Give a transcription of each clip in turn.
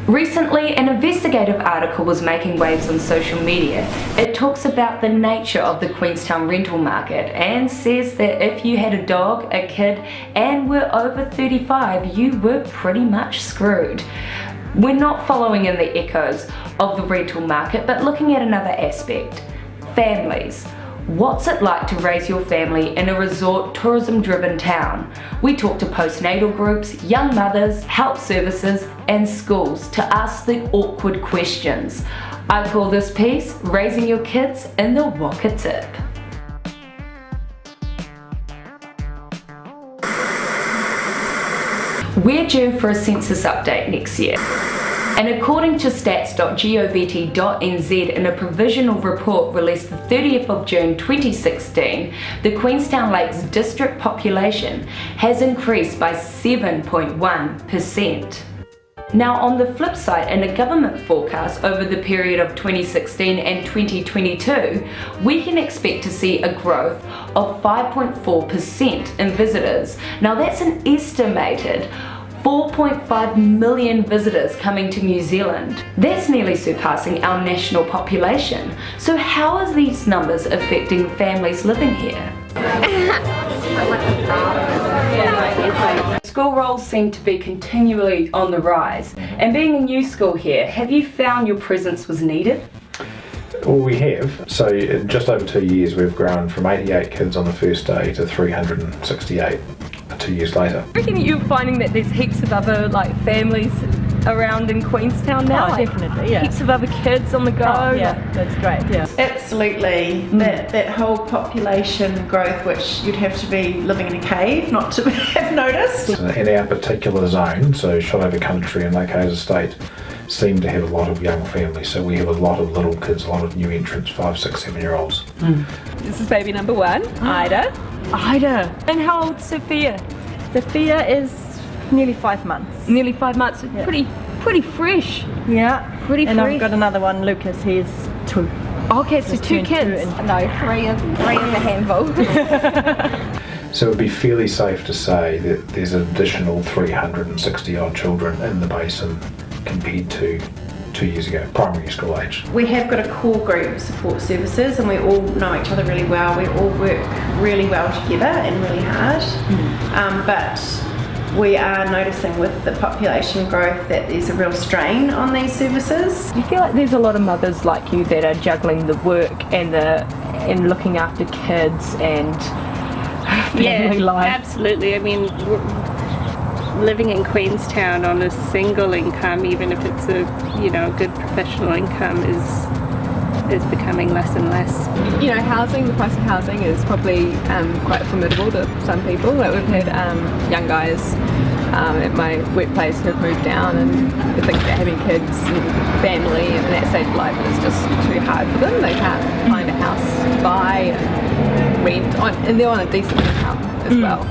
Recently, an investigative article was making waves on social media. It talks about the nature of the Queenstown rental market and says that if you had a dog, a kid, and were over 35, you were pretty much screwed. We're not following in the echoes of the rental market, but looking at another aspect: families. What's it like to raise your family in a resort tourism-driven town? We talk to postnatal groups, young mothers, health services and schools to ask the awkward questions. I call this piece Raising Your Kids in the Wakatip. We're due for a census update next year. And according to stats.govt.nz, in a provisional report released the 30th of June 2016, the Queenstown Lakes district population has increased by 7.1%. Now, on the flip side, in a government forecast over the period of 2016 and 2022, we can expect to see a growth of 5.4% in visitors. Now, that's an estimated 4.5 million visitors coming to New Zealand. That's nearly surpassing our national population. So how are these numbers affecting families living here? School rolls seem to be continually on the rise. And being a new school here, have you found your presence was needed? Well, we have. So in just over 2 years, we've grown from 88 kids on the first day to 368 2 years later. I reckon you're finding that there's heaps of other families around in Queenstown now? Oh, definitely, yeah. Heaps of other kids on the go? Oh, yeah, that's great, yeah. Absolutely. That whole population growth, which you'd have to be living in a cave not to have noticed. In our particular zone, so Shotover Country and Lake Hayes Estate, seem to have a lot of young families, so we have a lot of little kids, a lot of new entrants, 5, 6, 7-year-olds. This is baby number 1, Ida. Ida. And how old's Sophia? Sophia is nearly 5 months. Nearly 5 months. Yeah. Pretty fresh. Yeah. Pretty and fresh. I've got another one, Lucas, he's 2. Okay, so 2 kids. No, 3 is a handful. So it would be fairly safe to say that there's an additional 360 odd children in the basin compared to 2 years ago, primary school age. We have got a core group of support services and we all know each other really well. We all work really well together and really hard. But we are noticing with the population growth that there's a real strain on these services. You feel like there's a lot of mothers like you that are juggling the work and looking after kids and family life? Absolutely. I mean, living in Queenstown on a single income, even if it's a good professional income, is becoming less and less. You know, the price of housing is probably quite formidable to some people. Like we've had young guys at my workplace who have moved down and they think that having kids and family and that stage of life is just too hard for them. They can't find a house to buy and rent, and they're on a decent income as well.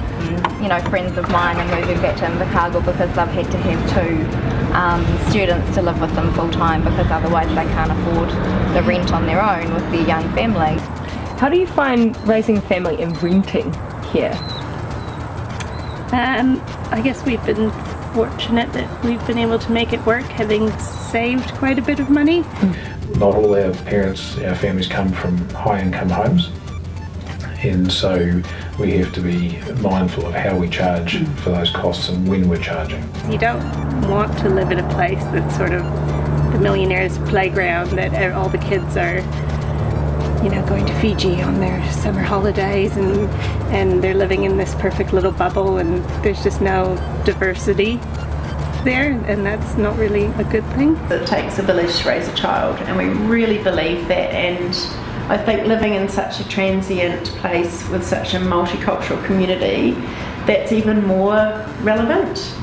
You know, friends of mine are moving back to Invercargill because they've had to have 2 students to live with them full time because otherwise they can't afford the rent on their own with their young family. How do you find raising a family and renting here? I guess we've been fortunate that we've been able to make it work, having saved quite a bit of money. Not all our parents, our families come from high income homes, and so we have to be mindful of how we charge for those costs and when we're charging. You don't want to live in a place that's sort of the millionaire's playground, that all the kids are going to Fiji on their summer holidays and they're living in this perfect little bubble and there's just no diversity there, and that's not really a good thing. It takes a village to raise a child, and we really believe that, and I think living in such a transient place with such a multicultural community, that's even more relevant.